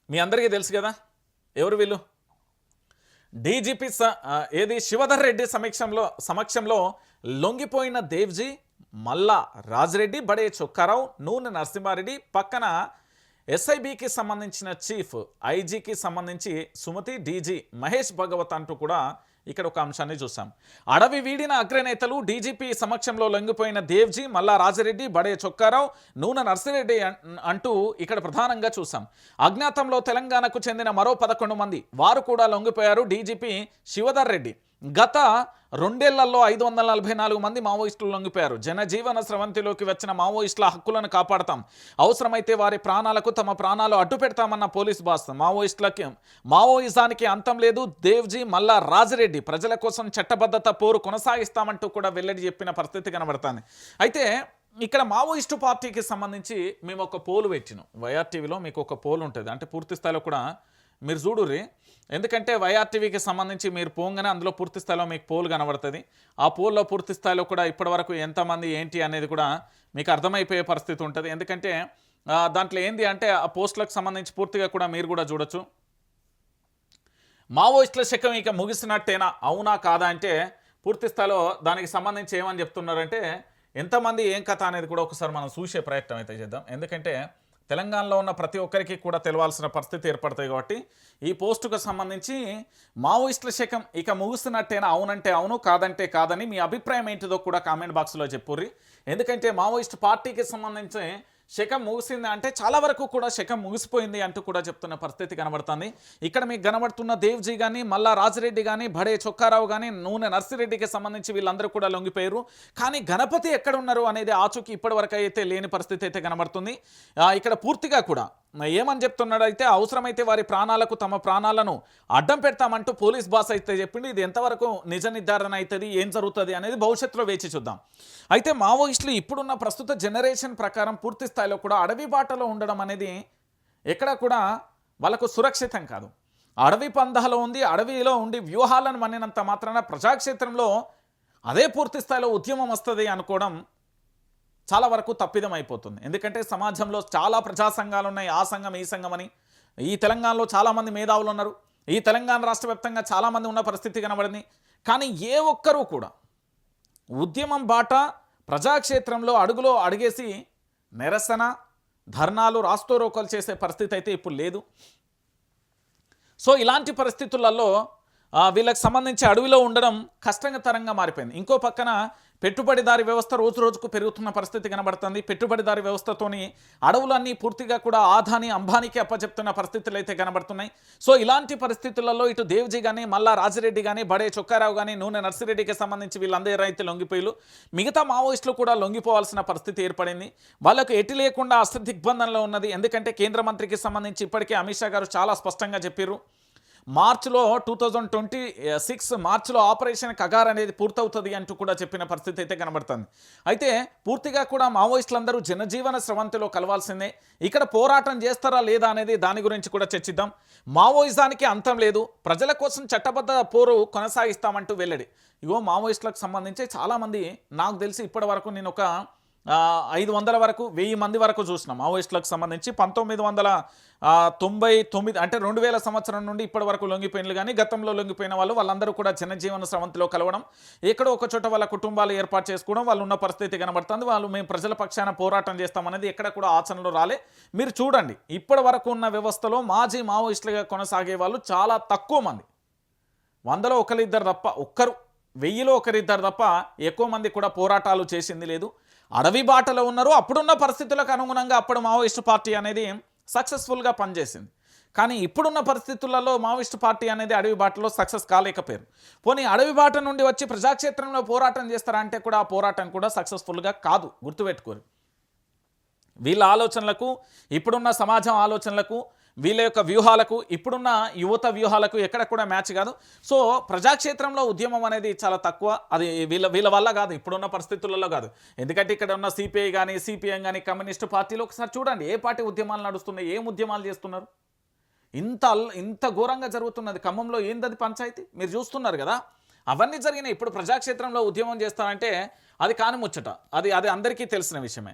మీ అందరికీ తెలుసు కదా ఎవరు వీళ్ళు. డీజీపీ ఏది శివధర్ రెడ్డి సమక్షంలో లొంగిపోయిన దేవ్జీ, మల్లా రాజిరెడ్డి, బడే చొక్కారావు, నూనె నరసింహారెడ్డి, పక్కన ఎస్ఐబికి సంబంధించిన చీఫ్, ఐజీకి సంబంధించి సుమతి, డీజీ మహేష్ భగవత్ అంటూ కూడా ఇక్కడ ఒక అంశాన్ని చూసాం. అడవి వీడిన అగ్రనేతలు డీజీపీ సమక్షంలో లొంగిపోయిన దేవ్జీ, మల్లా రాజిరెడ్డి, బడే చొక్కారావు, నూనె నర్సిరెడ్డి అంటూ ఇక్కడ ప్రధానంగా చూసాం. అజ్ఞాతంలో తెలంగాణకు చెందిన మరో 11 మంది వారు కూడా లొంగిపోయారు. డీజీపీ శివధర్ రెడ్డి గత 2 ఏళ్లలో 544 మంది మావోయిస్టులు లొంగిపోయారు. జనజీవన స్రవంతిలోకి వచ్చిన మావోయిస్టుల హక్కులను కాపాడతాం, అవసరమైతే వారి ప్రాణాలకు తమ ప్రాణాలు అడ్డు పెడతామన్న పోలీస్ బాస్. మావోయిజానికి అంతం లేదు. దేవ్జీ, మల్లా రాజిరెడ్డి ప్రజల కోసం చట్టబద్ధత పోరు కొనసాగిస్తామంటూ కూడా వెల్లడి చెప్పిన పరిస్థితి కనబడుతుంది. అయితే ఇక్కడ మావోయిస్టు పార్టీకి సంబంధించి మేము ఒక పోలు పెట్టినాం. వైఆర్టీవీలో మీకు ఒక పోలు ఉంటుంది, అంటే పూర్తి స్థాయిలో కూడా మీరు చూడుర్రి. ఎందుకంటే వైఆర్టీవీకి సంబంధించి మీరు పోగానే అందులో పూర్తి స్థాయిలో మీకు పోల్ కనబడుతుంది. ఆ పోల్లో పూర్తి స్థాయిలో కూడా ఇప్పటివరకు ఎంతమంది ఏంటి అనేది కూడా మీకు అర్థమైపోయే పరిస్థితి ఉంటుంది. ఎందుకంటే దాంట్లో ఏంది అంటే ఆ పోస్టులకు సంబంధించి పూర్తిగా కూడా మీరు కూడా చూడొచ్చు. మావోయిస్టుల శకం ఇక ముగిసినట్టేనా, అవునా కాదా అంటే పూర్తి స్థాయిలో దానికి సంబంధించి ఏమని చెప్తున్నారంటే ఎంతమంది ఏం కథ అనేది కూడా ఒకసారి మనం చూసే ప్రయత్నం అయితే చేద్దాం. ఎందుకంటే తెలంగాణలో ఉన్న ప్రతి ఒక్కరికి కూడా తెలవాల్సిన పరిస్థితి ఏర్పడతాయి. కాబట్టి ఈ పోస్టుకు సంబంధించి మావోయిస్టుల శకం ఇక ముగుస్తున్నట్టేనా, అవునంటే అవును, కాదంటే కాదని మీ అభిప్రాయం ఏంటిదో కూడా కామెంట్ బాక్స్లో చెప్పుర్రి. ఎందుకంటే మావోయిస్ట్ పార్టీకి సంబంధించి శకం ముగిసింది అంటే చాలా వరకు కూడా శకం ముగిసిపోయింది అంటూ కూడా చెప్తున్న పరిస్థితి కనబడుతుంది. ఇక్కడ మీకు కనబడుతున్న దేవ్జీ కానీ, మల్లా రాజిరెడ్డి కానీ, బడే చొక్కారావు కానీ, నూనె నర్సిరెడ్డికి సంబంధించి వీళ్ళందరూ కూడా లొంగిపోయారు. కానీ గణపతి ఎక్కడ ఉన్నారు అనేది ఆచూకీ ఇప్పటివరకు అయితే లేని పరిస్థితి అయితే కనబడుతుంది. ఇక్కడ పూర్తిగా కూడా ఏమని చెప్తున్నాడు అయితే అవసరమైతే వారి ప్రాణాలకు తమ ప్రాణాలను అడ్డం పెడతామంటూ పోలీస్ బాస్ అయితే చెప్పింది. ఇది ఎంతవరకు నిజ నిర్ధారణ అవుతుంది, ఏం జరుగుతుంది అనేది భవిష్యత్తులో వేచి చూద్దాం. అయితే మావోయిస్టులు ఇప్పుడున్న ప్రస్తుత జనరేషన్ ప్రకారం పూర్తి స్థాయిలో కూడా అడవి బాటలో ఉండడం అనేది ఎక్కడ కూడా వాళ్ళకు సురక్షితం కాదు. అడవి పందాలో ఉంది, అడవిలో ఉండి వ్యూహాలను మన్నినంత మాత్రాన ప్రజాక్షేత్రంలో అదే పూర్తి స్థాయిలో ఉద్యమం వస్తుంది అనుకోవడం చాలా వరకు తప్పిదం అయిపోతుంది. ఎందుకంటే సమాజంలో చాలా ప్రజా సంఘాలు ఉన్నాయి, ఆ సంఘం ఈ సంఘం అని. ఈ తెలంగాణలో చాలామంది మేధావులు ఉన్నారు, ఈ తెలంగాణ రాష్ట్ర వ్యాప్తంగా చాలామంది ఉన్న పరిస్థితి కనబడింది. కానీ ఏ ఒక్కరూ కూడా ఉద్యమం బాట ప్రజాక్షేత్రంలో అడుగులో అడిగేసి నిరసన, ధర్నాలు, రాస్తోరోకలు చేసే పరిస్థితి అయితే ఇప్పుడు లేదు. సో ఇలాంటి పరిస్థితులలో వీళ్ళకి సంబంధించి అడవిలో ఉండడం కష్టతరంగా మారిపోయింది. ఇంకో పక్కన పెట్టుబడిదారి వ్యవస్థ రోజు రోజుకు పెరుగుతున్న పరిస్థితి కనబడుతుంది. పెట్టుబడిదారి వ్యవస్థతోని అడవులన్నీ పూర్తిగా కూడా ఆదాని, అంబానీకి అప్పచెప్తున్న పరిస్థితులు అయితే కనబడుతున్నాయి. సో ఇలాంటి పరిస్థితులలో ఇటు దేవ్జీ కానీ, మల్లా రాజిరెడ్డి కానీ, బడే చొక్కారావు కానీ, నూనె నర్సిరెడ్డికి సంబంధించి వీళ్ళందరూ అయితే లొంగిపోయిలు. మిగతా మావోయిస్టులు కూడా లొంగిపోవాల్సిన పరిస్థితి ఏర్పడింది. వాళ్ళకు ఎటు లేకుండా అస్త్ర దిగ్బంధంలో ఉన్నది. ఎందుకంటే కేంద్ర మంత్రికి సంబంధించి ఇప్పటికే అమిత్ షా గారు చాలా స్పష్టంగా చెప్పారు. మార్చిలో 2026 మార్చిలో ఆపరేషన్ కగార్ అనేది పూర్తవుతుంది అంటూ కూడా చెప్పిన పరిస్థితి అయితే కనబడుతుంది. అయితే పూర్తిగా కూడా మావోయిస్టులందరూ జనజీవన స్రవంతిలో కలవాల్సిందే. ఇక్కడ పోరాటం చేస్తారా లేదా అనేది దాని గురించి కూడా చర్చిద్దాం. మావోయిజానికి అంతం లేదు, ప్రజల కోసం చట్టబద్ధ పోరు కొనసాగిస్తామంటూ వెల్లడి. ఇగో మావోయిస్టులకు సంబంధించి చాలామంది నాకు తెలిసి ఇప్పటి వరకు నేను ఒక 500 వరకు 1000 మంది వరకు చూసినాం మావోయిస్టులకు సంబంధించి. 1999 అంటే 2000 సంవత్సరం నుండి ఇప్పటి వరకు లొంగిపోయినలు కానీ గతంలో లొంగిపోయిన వాళ్ళందరూ కూడా జనజీవన స్రవంతిలో కలవడం, ఎక్కడో ఒక చోట వాళ్ళ కుటుంబాలు ఏర్పాటు చేసుకోవడం, వాళ్ళు ఉన్న పరిస్థితి కనబడుతుంది. వాళ్ళు మేము ప్రజల పక్షాన పోరాటం చేస్తామనేది ఎక్కడ కూడా ఆచరణలో రాలే. మీరు చూడండి ఇప్పటి వరకు ఉన్న వ్యవస్థలో మాజీ మావోయిస్టులుగా కొనసాగే వాళ్ళు చాలా తక్కువ మంది. 100లో ఒకరిద్దరు తప్ప, 1000లో ఒకరిద్దరు తప్ప ఎక్కువ మంది కూడా పోరాటాలు చేసింది లేదు. అడవి బాటలో ఉన్నారు. అప్పుడున్న పరిస్థితులకు అనుగుణంగా అప్పుడు మావోయిస్టు పార్టీ అనేది సక్సెస్ఫుల్గా పనిచేసింది. కానీ ఇప్పుడున్న పరిస్థితులలో మావోయిస్టు పార్టీ అనేది అడవి బాటలో సక్సెస్ కాలేకపోయారు. పోనీ అడవి బాట నుండి వచ్చి ప్రజాక్షేత్రంలో పోరాటం చేస్తారంటే కూడా ఆ పోరాటం కూడా సక్సెస్ఫుల్గా కాదు, గుర్తుపెట్టుకోరు. వీళ్ళ ఆలోచనలకు, ఇప్పుడున్న సమాజం ఆలోచనలకు, వీళ్ళ యొక్క వ్యూహాలకు, ఇప్పుడున్న యువత వ్యూహాలకు ఎక్కడ కూడా మ్యాచ్ కాదు. సో ప్రజాక్షేత్రంలో ఉద్యమం అనేది చాలా తక్కువ. అది వీళ్ళ వల్ల కాదు, ఇప్పుడున్న పరిస్థితులలో కాదు. ఎందుకంటే ఇక్కడ ఉన్న సిపిఐ కానీ, సిపిఎం కానీ, కమ్యూనిస్టు పార్టీలు ఒకసారి చూడండి ఏ పార్టీ ఉద్యమాలు నడుస్తున్నాయి, ఏం ఉద్యమాలు చేస్తున్నారు. ఇంత ఘోరంగా జరుగుతున్నది. ఖమ్మంలో ఏందది పంచాయతీ మీరు చూస్తున్నారు కదా. అవన్నీ జరిగినాయి. ఇప్పుడు ప్రజాక్షేత్రంలో ఉద్యమం చేస్తారంటే అది కాని ముచ్చట, అది అందరికీ తెలిసిన విషయమే.